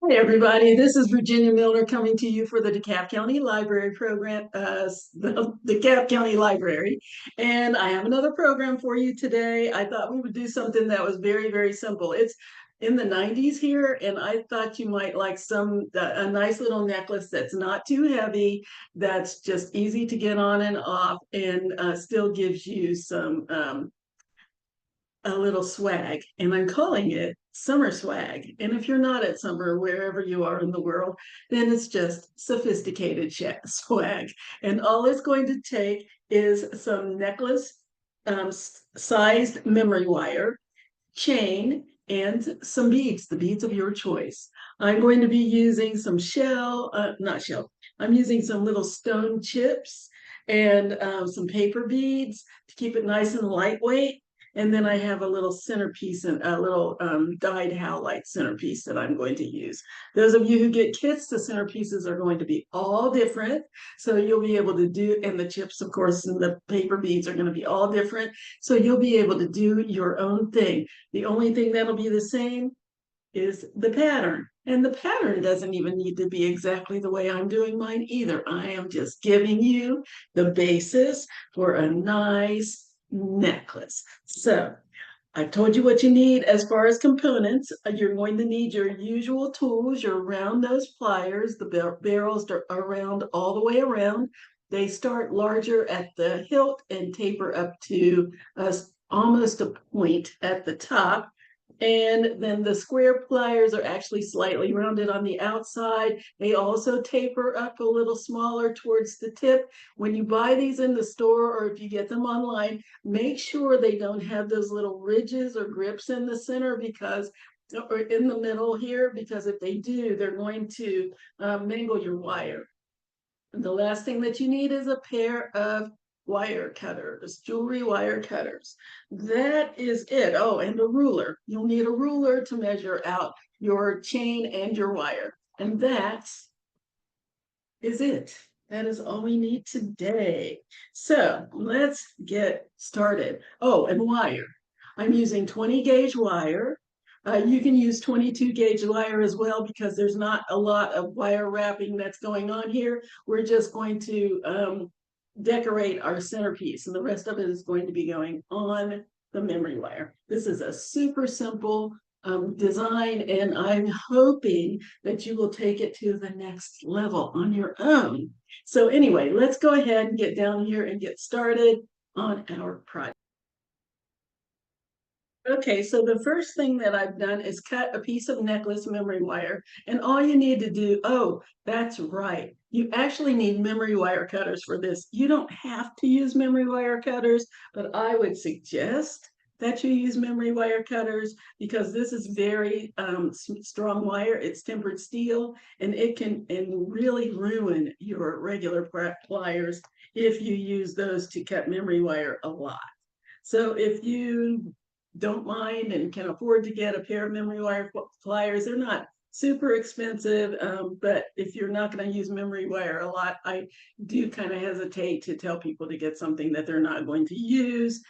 Hi, everybody. This is Virginia Milner coming to you for the DeKalb County Library program, the DeKalb County Library. And I have another program for you today. I thought we would do something that was very, very simple. It's in the 90s here, and I thought you might like a nice little necklace that's not too heavy, that's just easy to get on and off, and still gives you a little swag, and I'm calling it summer swag. And if you're not at summer, wherever you are in the world, then it's just sophisticated swag. And all it's going to take is some necklace sized memory wire, chain, and some beads, the beads of your choice. I'm going to be using some not shell, I'm using some little stone chips and some paper beads to keep it nice and lightweight. And then I have a little centerpiece and a little dyed howlite centerpiece that I'm going to use. Those of you who get kits, the centerpieces are going to be all different. So you'll be able to do, and the chips, of course, and the paper beads are going to be all different. So you'll be able to do your own thing. The only thing that'll be the same is the pattern. And the pattern doesn't even need to be exactly the way I'm doing mine either. I am just giving you the basis for a nice necklace. So I've told you what you need as far as components. You're going to need your usual tools, your round nose pliers. The barrels are round all the way around. They start larger at the hilt and taper up to almost a point at the top. And then the square pliers are actually slightly rounded on the outside. They also taper up a little smaller towards the tip. When you buy these in the store or if you get them online, make sure they don't have those little ridges or grips in the center or in the middle here, because if they do, they're going to mangle your wire. And the last thing that you need is a pair of wire cutters, jewelry wire cutters. That is it. Oh, and a ruler. You'll need a ruler to measure out your chain and your wire. And that is it. That is all we need today. So let's get started. Oh, and wire. I'm using 20 gauge wire. You can use 22 gauge wire as well, because there's not a lot of wire wrapping that's going on here. We're just going to decorate our centerpiece, and the rest of it is going to be going on the memory wire. This is a super simple design, and I'm hoping that you will take it to the next level on your own. So anyway, let's go ahead and get down here and get started on our project. Okay, so the first thing that I've done is cut a piece of necklace memory wire. And all you need to do, oh, that's right. You actually need memory wire cutters for this. You don't have to use memory wire cutters, but I would suggest that you use memory wire cutters, because this is very strong wire. It's tempered steel, and it can really ruin your regular pliers if you use those to cut memory wire a lot. So if you don't mind and can afford to get a pair of memory wire pliers, they're not super expensive, but if you're not going to use memory wire a lot, I do kind of hesitate to tell people to get something that they're not going to use,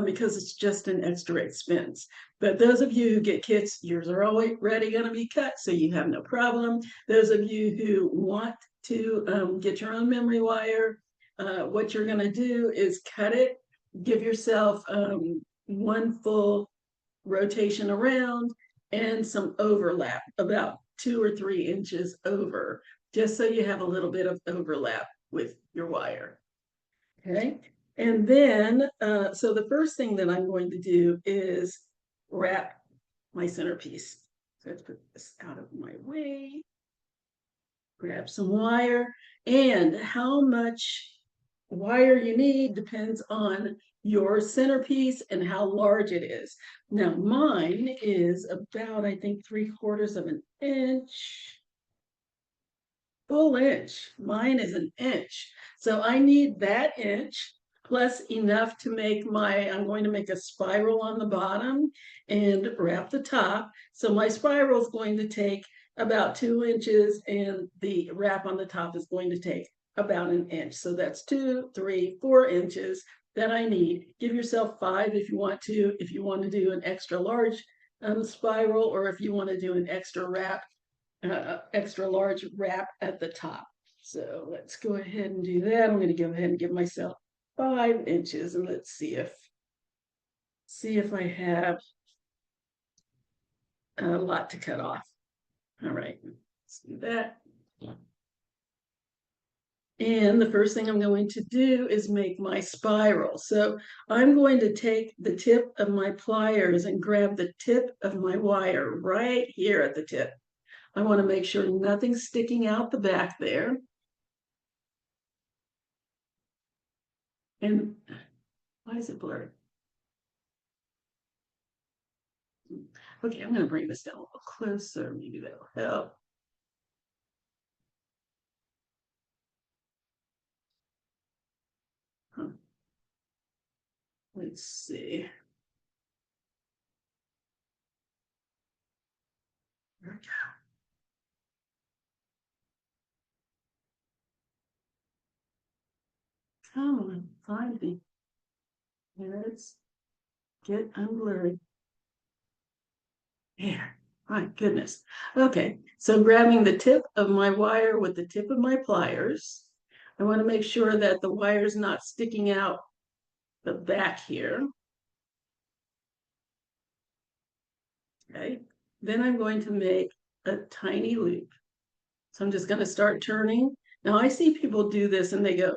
because it's just an extra expense. But those of you who get kits, yours are already going to be cut, so you have no problem. Those of you who want to get your own memory wire, what you're going to do is cut it, give yourself one full rotation around and some overlap, about 2 or 3 inches over, just so you have a little bit of overlap with your wire. Okay, and then so the first thing that I'm going to do is wrap my centerpiece. So let's put this out of my way, grab some wire, and how much wire you need depends on your centerpiece and how large it is. Now mine is about, I think, 3/4 of an inch, full inch. Mine is an inch. So I need that inch plus enough to make I'm going to make a spiral on the bottom and wrap the top. So my spiral is going to take about 2 inches, and the wrap on the top is going to take about an inch. So that's 2, 3, 4 inches that I need. Give yourself 5 if you want to. If you want to do an extra large spiral, or if you want to do an extra wrap, extra large wrap at the top. So let's go ahead and do that. I'm going to go ahead and give myself 5 inches, and let's see if I have a lot to cut off. All right, let's do that. And the first thing I'm going to do is make my spiral. So I'm going to take the tip of my pliers and grab the tip of my wire right here at the tip. I want to make sure nothing's sticking out the back there. And why is it blurred? Okay, I'm going to bring this down a little closer. Maybe that'll help. Huh. Let's see. There we go. Come on, find me. Let's get unblurred. There. My goodness. Okay, so grabbing the tip of my wire with the tip of my pliers, I want to make sure that the wire's not sticking out the back here. Okay, then I'm going to make a tiny loop. So I'm just going to start turning. Now I see people do this and they go,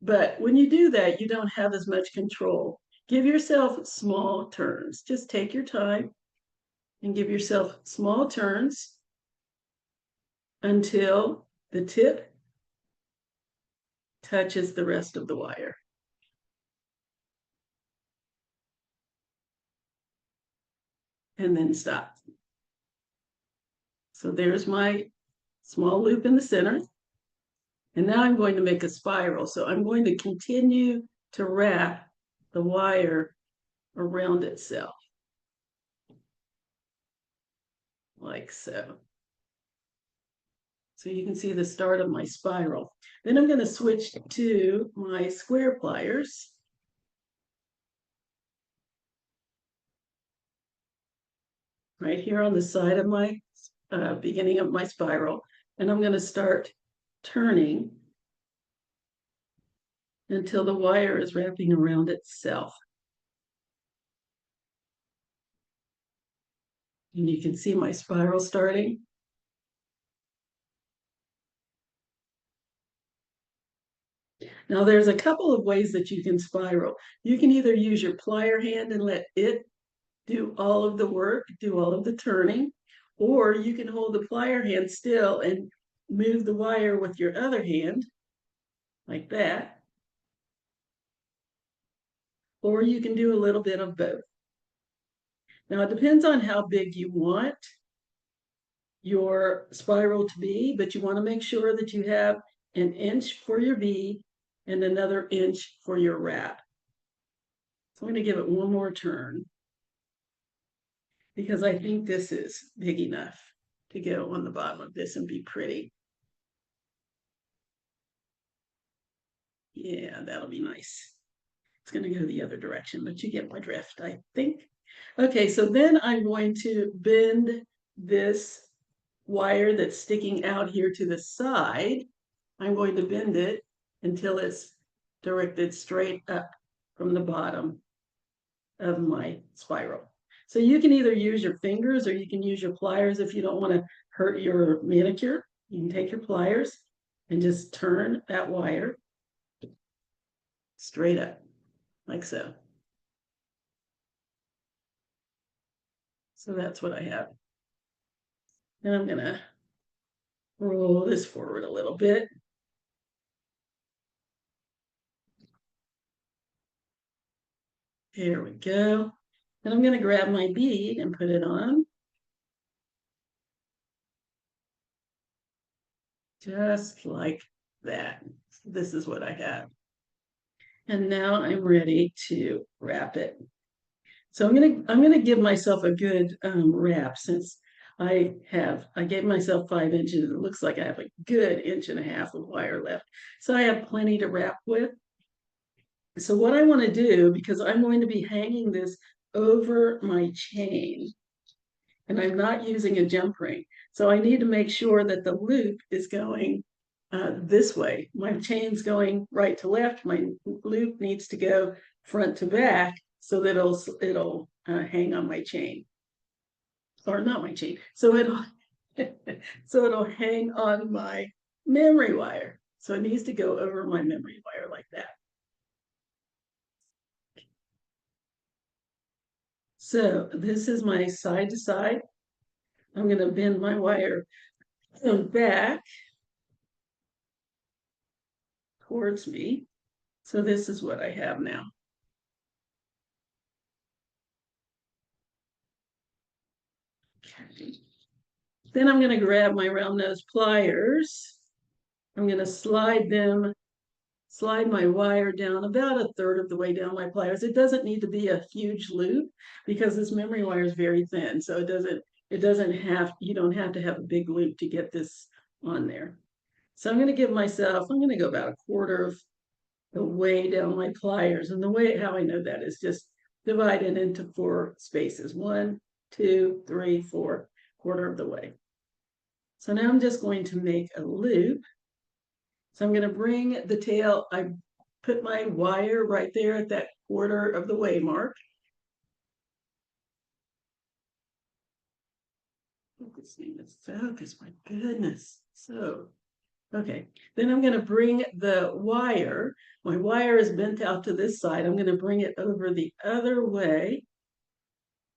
but when you do that, you don't have as much control. Give yourself small turns. Just take your time and give yourself small turns until the tip touches the rest of the wire. And then stop. So there's my small loop in the center. And now I'm going to make a spiral. So I'm going to continue to wrap the wire around itself, like so. So you can see the start of my spiral. Then I'm going to switch to my square pliers. Right here on the side of my beginning of my spiral. And I'm going to start turning until the wire is wrapping around itself. And you can see my spiral starting. Now there's a couple of ways that you can spiral. You can either use your plier hand and let it do all of the work, do all of the turning, or you can hold the plier hand still and move the wire with your other hand, like that. Or you can do a little bit of both. Now it depends on how big you want your spiral to be, but you want to make sure that you have an inch for your V and another inch for your wrap. So I'm going to give it one more turn because I think this is big enough to go on the bottom of this and be pretty. Yeah, that'll be nice. It's going to go the other direction, but you get my drift, I think. Okay, so then I'm going to bend this wire that's sticking out here to the side. I'm going to bend it until it's directed straight up from the bottom of my spiral. So you can either use your fingers or you can use your pliers if you don't want to hurt your manicure. You can take your pliers and just turn that wire straight up, like so. So that's what I have. And I'm going to roll this forward a little bit. There we go. And I'm going to grab my bead and put it on. Just like that. This is what I have. And now I'm ready to wrap it. So I'm gonna give myself a good wrap since I gave myself 5 inches. It looks like I have a good inch and a half of wire left. So I have plenty to wrap with. So what I want to do, because I'm going to be hanging this over my chain, and I'm not using a jump ring. So I need to make sure that the loop is going this way. My chain's going right to left. My loop needs to go front to back so that it'll hang on my chain, or not my chain. So it'll hang on my memory wire. So it needs to go over my memory wire like that. So this is my side to side. I'm going to bend my wire back towards me. So this is what I have now. Okay. Then I'm going to grab my round nose pliers. I'm going to slide my wire down about a third of the way down my pliers. It doesn't need to be a huge loop because this memory wire is very thin. So you don't have to have a big loop to get this on there. So I'm going to go about a quarter of the way down my pliers. And how I know that is just divide it into 4 spaces. 1, 2, 3, 4, quarter of the way. So now I'm just going to make a loop. So I'm going to bring the tail, I put my wire right there at that quarter of the way mark. Focus, my goodness. So, okay. Then I'm going to bring the wire. My wire is bent out to this side. I'm going to bring it over the other way,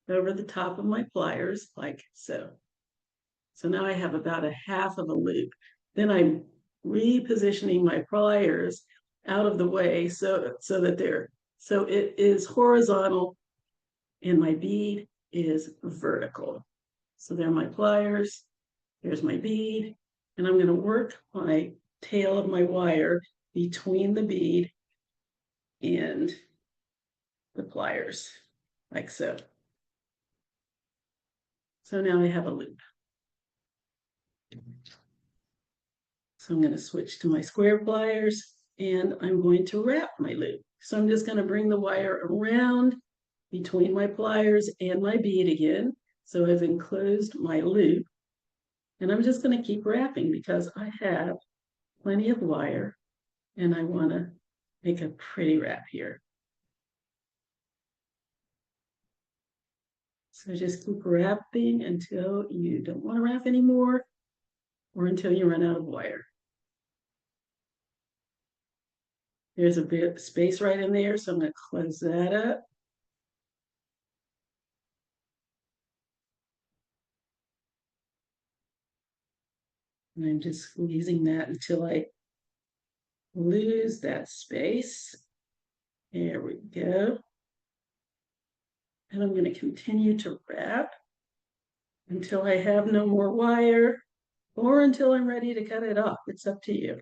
over the top of my pliers, like so. So now I have about a half of a loop. Then I'm repositioning my pliers out of the way so it is horizontal and my bead is vertical. So there are my pliers, here's my bead, and I'm going to work my tail of my wire between the bead and the pliers, like so. So now I have a loop. So I'm going to switch to my square pliers and I'm going to wrap my loop. So I'm just going to bring the wire around between my pliers and my bead again. So I've enclosed my loop and I'm just going to keep wrapping because I have plenty of wire and I want to make a pretty wrap here. So just keep wrapping until you don't want to wrap anymore or until you run out of wire. There's a bit of space right in there, so I'm going to close that up. And I'm just squeezing that until I lose that space. There we go. And I'm going to continue to wrap until I have no more wire or until I'm ready to cut it off. It's up to you.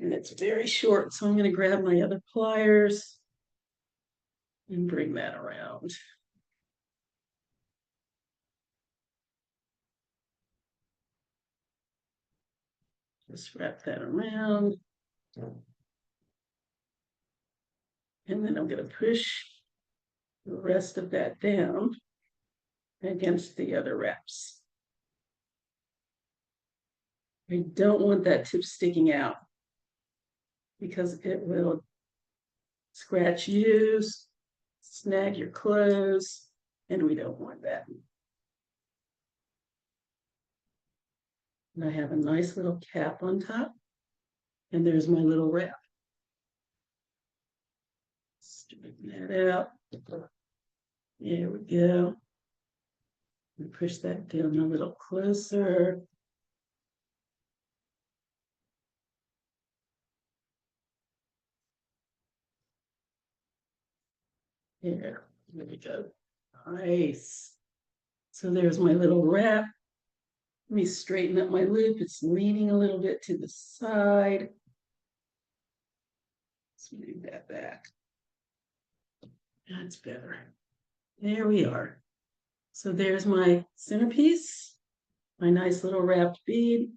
And it's very short, so I'm going to grab my other pliers and bring that around. Just wrap that around. And then I'm going to push the rest of that down against the other wraps. I don't want that tip sticking out because it will scratch you, snag your clothes, and we don't want that. And I have a nice little cap on top, and there's my little wrap. Straighten that out. There we go. And push that down a little closer. There we go. Nice. So there's my little wrap. Let me straighten up my loop. It's leaning a little bit to the side. Let's move that back. That's better. There we are. So there's my centerpiece, my nice little wrapped bead.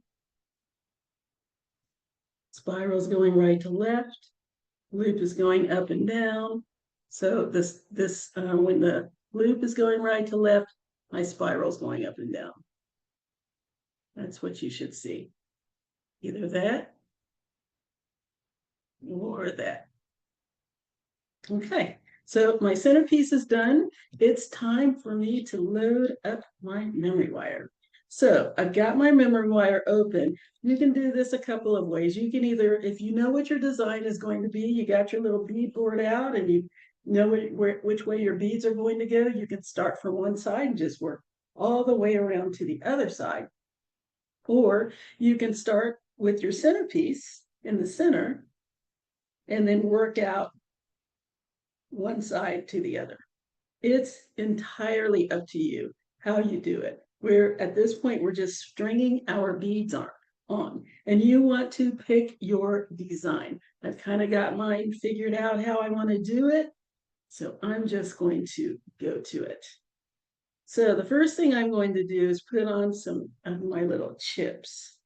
Spiral's going right to left. Loop is going up and down. So when the loop is going right to left, my spirals going up and down. That's what you should see. Either that or that. Okay, so my centerpiece is done. It's time for me to load up my memory wire. So I've got my memory wire open. You can do this a couple of ways. You can either, if you know what your design is going to be, you got your little bead board out and you know which way your beads are going to go, you can start from one side and just work all the way around to the other side. Or you can start with your centerpiece in the center and then work out one side to the other. It's entirely up to you how you do it. We're at this point, we're just stringing our beads on, and you want to pick your design. I've kind of got mine figured out how I want to do it. So I'm just going to go to it. So the first thing I'm going to do is put on some of my little chips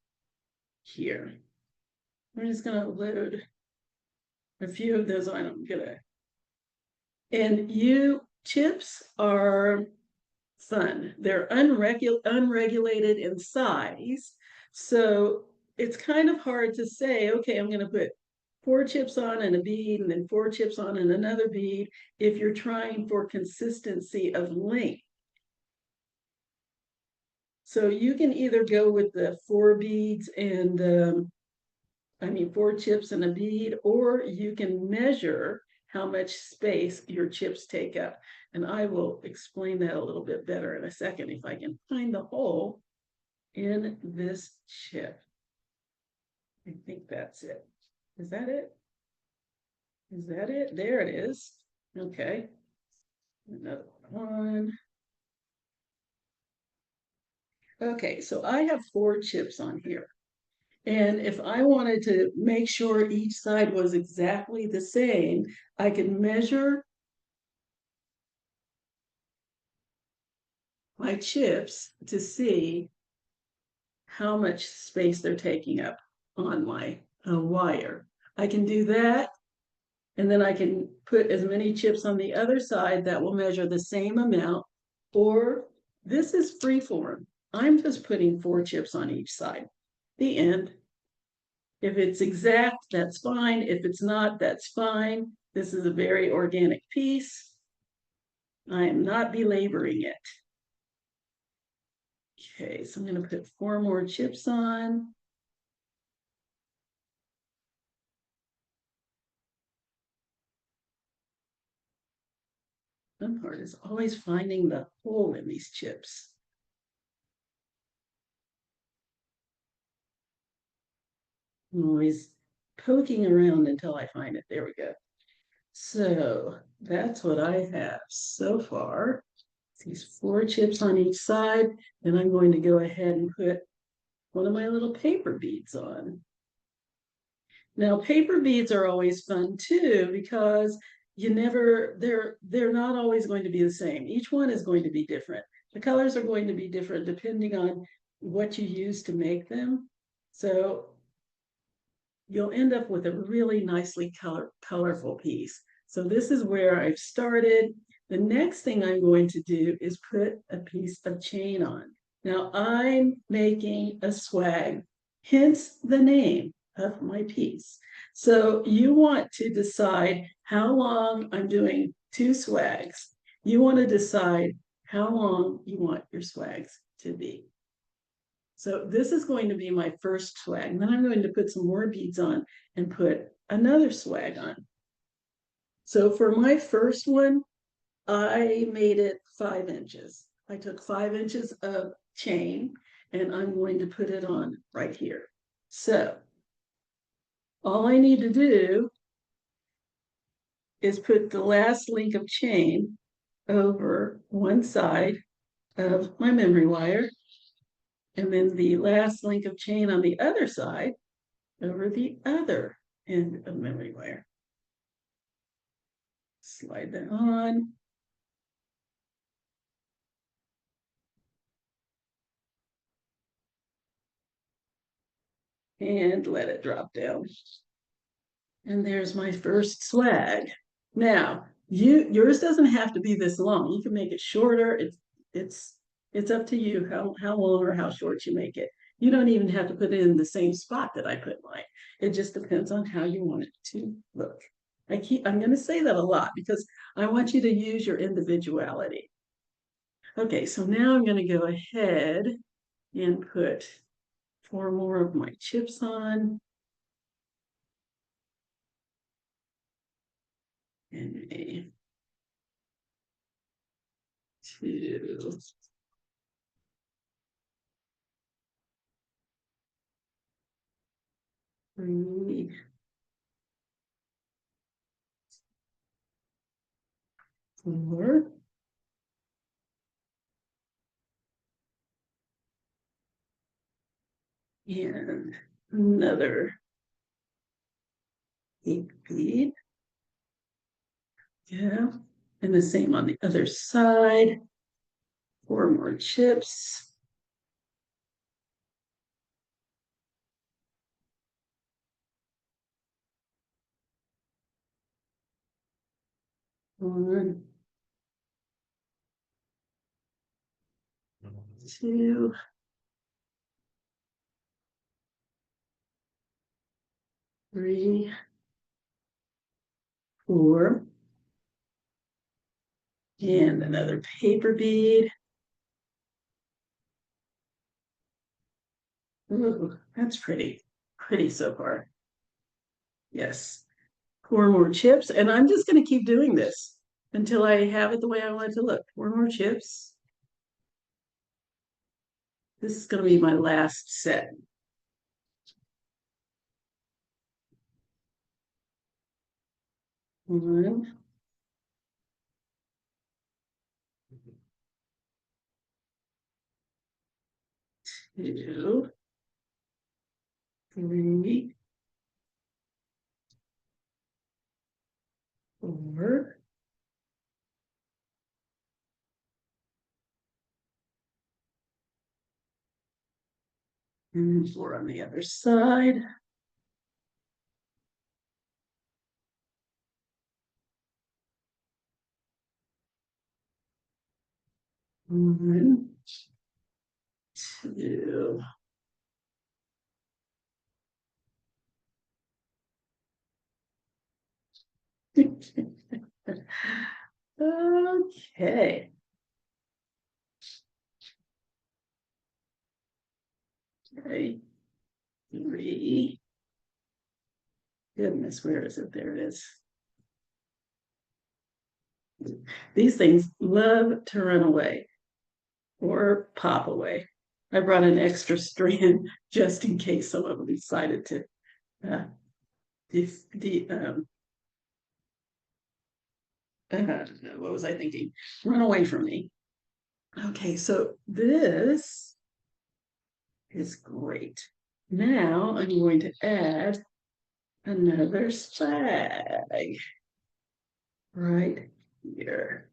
here. I'm just going to load a few of those on. I'm gonna, and you chips are fun. They're unregulated in size, so it's kind of hard to say, okay, I'm going to put 4 chips on and a bead and then 4 chips on and another bead if you're trying for consistency of length. So you can either go with the 4 beads and 4 chips and a bead, or you can measure how much space your chips take up. And I will explain that a little bit better in a second if I can find the hole in this chip. I think that's it. Is that it? Is that it? There it is. Okay. Another one. Okay, so I have 4 chips on here. And if I wanted to make sure each side was exactly the same, I could measure my chips to see how much space they're taking up on my wire. I can do that, and then I can put as many chips on the other side that will measure the same amount, or this is freeform. I'm just putting 4 chips on each side. The end. If it's exact, that's fine. If it's not, that's fine. This is a very organic piece. I am not belaboring it. Okay, so I'm going to put 4 more chips on. Fun part is always finding the hole in these chips. I'm always poking around until I find it. There we go. So that's what I have so far. These 4 chips on each side. Then I'm going to go ahead and put one of my little paper beads on. Now, paper beads are always fun too, because they're not always going to be the same. Each one is going to be different. The colors are going to be different depending on what you use to make them. So you'll end up with a really nicely colorful piece. So this is where I've started. The next thing I'm going to do is put a piece of chain on. Now I'm making a swag, hence the name of my piece. So you want to decide how long. I'm doing 2 swags. You want to decide how long you want your swags to be. So this is going to be my first swag. And then I'm going to put some more beads on and put another swag on. So for my first one, I made it 5 inches. I took 5 inches of chain and I'm going to put it on right here. So all I need to do is put the last link of chain over one side of my memory wire, and then the last link of chain on the other side over the other end of memory wire. Slide that on. And let it drop down. And there's my first swag. Now, yours doesn't have to be this long. You can make it shorter. It's It's up to you how long or how short you make it. You don't even have to put it in the same spot that I put mine. It just depends on how you want it to look. I'm going to say that a lot because I want you to use your individuality. Okay, so now I'm going to go ahead and put four more of my chips on. And a two, three, four, and another 8 bead. Yeah, and the same on the other side. Four more chips. One, two, three, four, and another paper bead. Ooh, that's pretty, pretty so far. Yes. Four more chips, and I'm just going to keep doing this until I have it the way I want it to look. Four more chips. This is going to be my last set. One, two, three, four, and four on the other side. One, two, okay. Okay. Three. Goodness, where is it? There it is. These things love to run away or pop away. I brought an extra strand just in case some of them decided to uh, the what was I thinking? Run away from me. Okay, so this is great. Now I'm going to add another flag right here.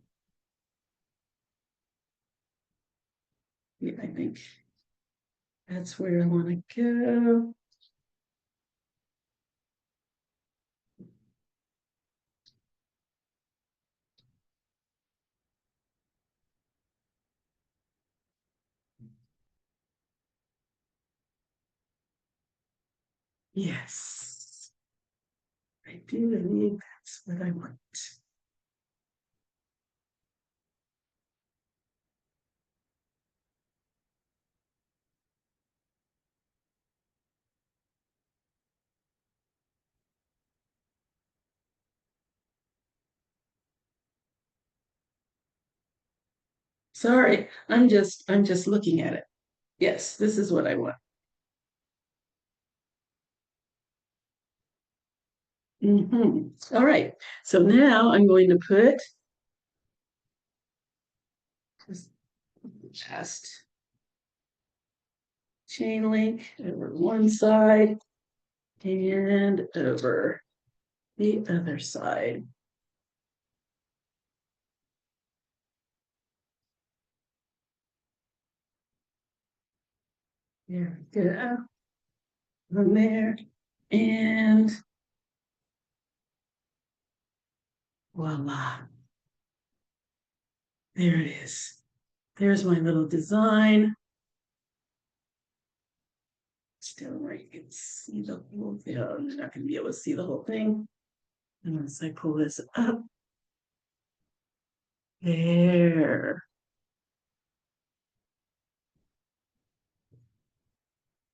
Yeah, I think that's where I want to go. Yes, I do believe that's what I want. Sorry, I'm just looking at it. Yes, this is what I want. All right, so now I'm going to put just chain link over one side and over the other side. There we go. From there. And voila. There it is. There's my little design. Still where you can see the whole thing. Oh, you're not going to be able to see the whole thing unless I pull this up. There.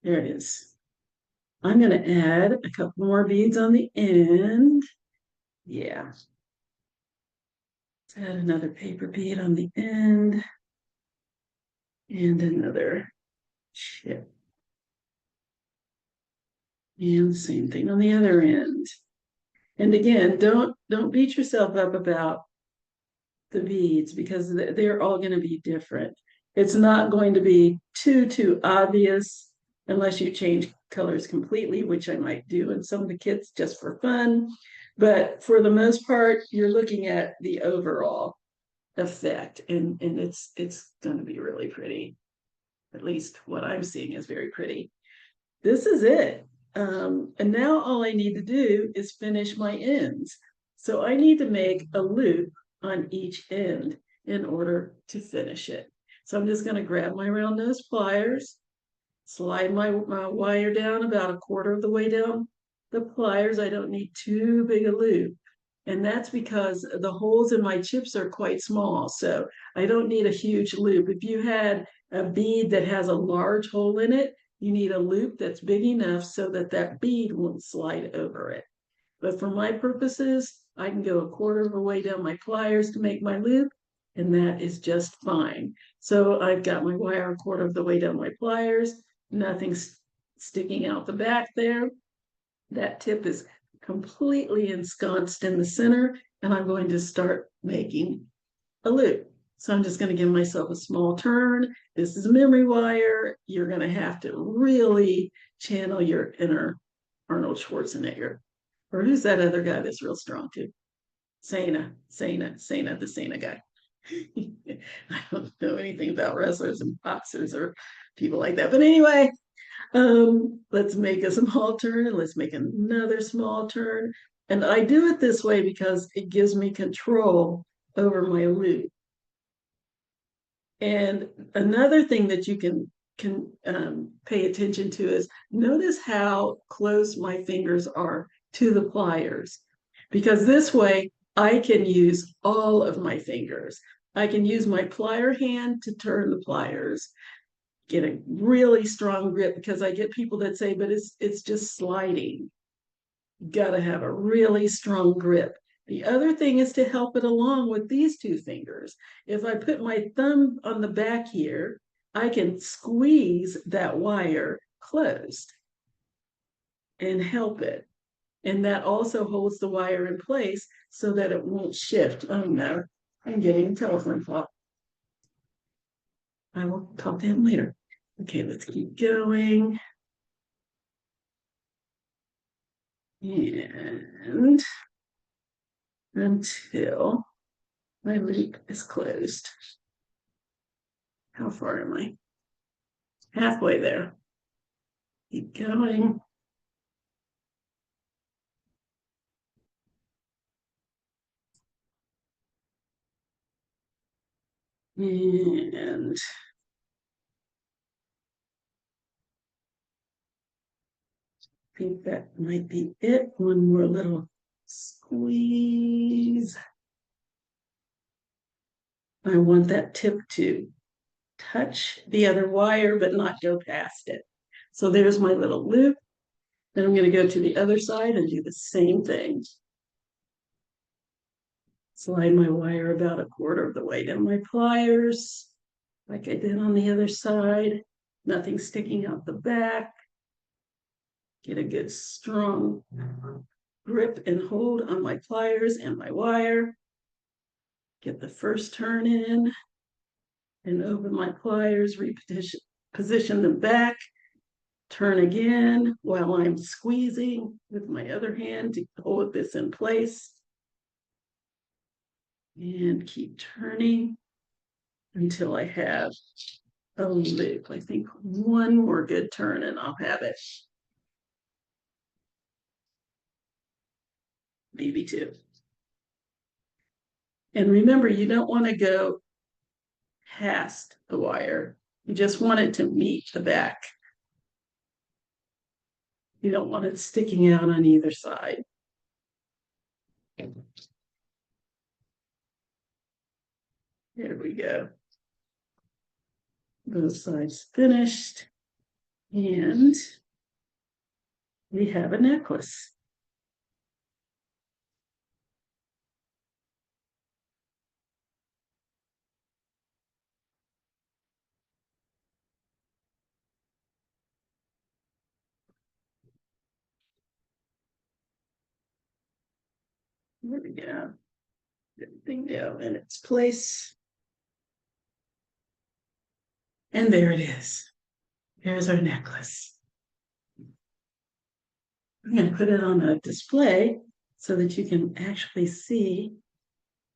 There it is. I'm going to add a couple more beads on the end. Yeah. Let's add another paper bead on the end and another chip. And the same thing on the other end. And again, don't beat yourself up about the beads because they're all going to be different. It's not going to be too obvious unless you change colors completely, which I might do in some of the kits just for fun. But for the most part, you're looking at the overall effect, and it's going to be really pretty. At least what I'm seeing is very pretty. This is it. And now all I need to do is finish my ends. So I need to make a loop on each end in order to finish it. So I'm just going to grab my round nose pliers, slide my wire down about a quarter of the way down the pliers. I don't need too big a loop. And that's because the holes in my chips are quite small. So I don't need a huge loop. If you had a bead that has a large hole in it, you need a loop that's big enough so that that bead won't slide over it. But for my purposes, I can go a quarter of a way down my pliers to make my loop, and that is just fine. So I've got my wire a quarter of the way down my pliers, nothing's sticking out the back there. That tip is completely ensconced in the center, and I'm going to start making a loop. So I'm just going to give myself a small turn. This is memory wire. You're going to have to really channel your inner Arnold Schwarzenegger. Or who's that other guy that's real strong too? Sena, the Sena guy. I don't know anything about wrestlers and boxers or people like that. But anyway, let's make a small turn and let's make another small turn. And I do it this way because it gives me control over my loop. And another thing that you can pay attention to is notice how close my fingers are to the pliers, because this way I can use all of my fingers. I can use my plier hand to turn the pliers, get a really strong grip, because I get people that say, but it's just sliding. You got to have a really strong grip. The other thing is to help it along with these two fingers. If I put my thumb on the back here, I can squeeze that wire closed and help it. And that also holds the wire in place so that it won't shift. Oh no, I'm getting a telephone call. I will talk to him later. Okay, let's keep going. And until my loop is closed. How far am I? Halfway there. Keep going. And I think that might be it. One more little squeeze. I want that tip to touch the other wire, but not go past it. So there's my little loop. Then I'm going to go to the other side and do the same thing. Slide my wire about a quarter of the way down my pliers, like I did on the other side. Nothing sticking out the back. Get a good strong grip and hold on my pliers and my wire. Get the first turn in and open my pliers, reposition them back, turn again while I'm squeezing with my other hand to hold this in place. And keep turning until I have a loop. I think one more good turn and I'll have it. Maybe two. And remember, you don't want to go past the wire. You just want it to meet the back. You don't want it sticking out on either side. There we go. Both sides finished. And we have a necklace. There we go. Everything down in its place. And there it is. There's our necklace. I'm going to put it on a display so that you can actually see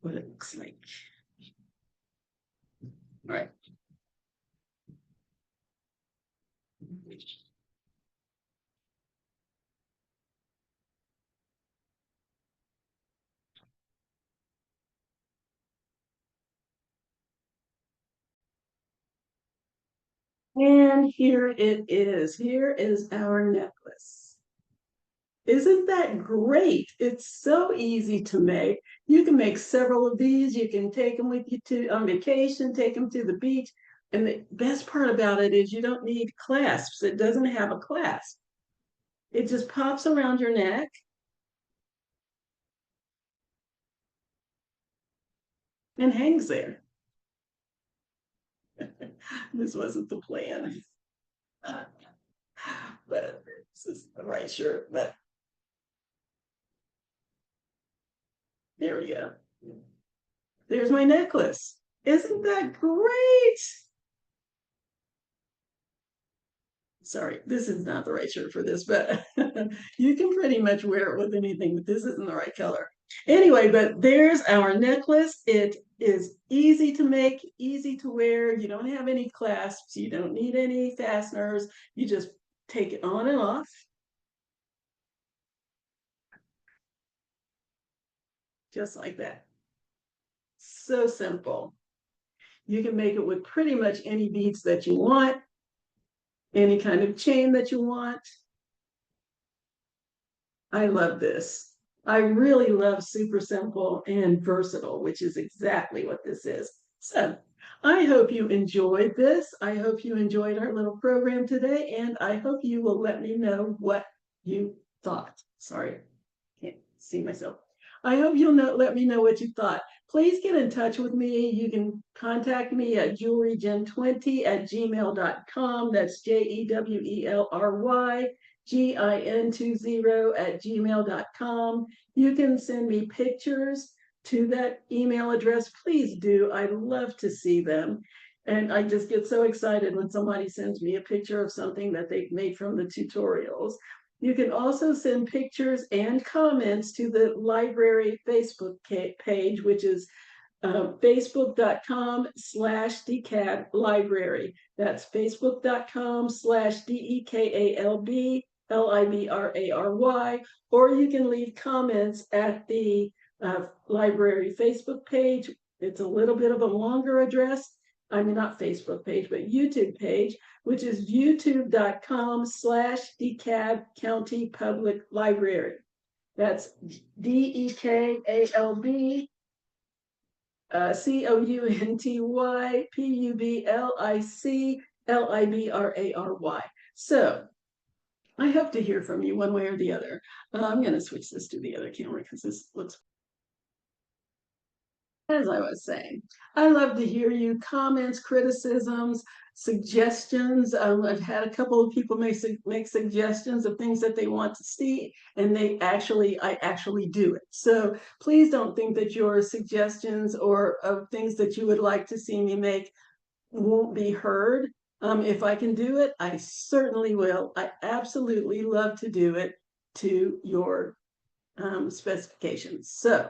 what it looks like. All right. And here it is. Here is our necklace. Isn't that great? It's so easy to make. You can make several of these. You can take them with you to on vacation, take them to the beach. And the best part about it is you don't need clasps. It doesn't have a clasp. It just pops around your neck and hangs there. This wasn't the plan. But this is the right shirt. But there we go. There's my necklace. Isn't that great? Sorry, this is not the right shirt for this, but you can pretty much wear it with anything, but this isn't the right color. Anyway, but there's our necklace. It is easy to make, easy to wear. You don't have any clasps. You don't need any fasteners. You just take it on and off. Just like that. So simple. You can make it with pretty much any beads that you want, any kind of chain that you want. I love this. I really love super simple and versatile, which is exactly what this is. So I hope you enjoyed this. I hope you enjoyed our little program today, and I hope you will let me know what you thought. Sorry, can't see myself. I hope you'll let me know what you thought. Please get in touch with me. You can contact me at jewelrygen20@gmail.com. That's JEWELRYGIN20@gmail.com. You can send me pictures to that email address. Please do. I love to see them. And I just get so excited when somebody sends me a picture of something that they've made from the tutorials. You can also send pictures and comments to the library Facebook page, which is facebook.com/DeKalb library. That's facebook.com/DeKalb LIBRARY. Or you can leave comments at the library Facebook page. It's a little bit of a longer address. I mean, not Facebook page, but YouTube page, which is youtube.com/DeKalb County Public Library. That's DEKALB COUNTYPUBLICLIBRARY. So I hope to hear from you one way or the other. I'm going to switch this to the other camera because this looks, as I was saying, I love to hear you comments, criticisms, suggestions. I've had a couple of people make suggestions of things that they want to see, and I actually do it. So please don't think that your suggestions or of things that you would like to see me make won't be heard. If I can do it, I certainly will. I absolutely love to do it to your specifications. So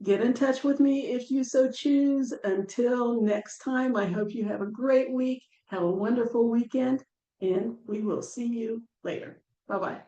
get in touch with me if you so choose. Until next time, I hope you have a great week. Have a wonderful weekend, and we will see you later. Bye-bye.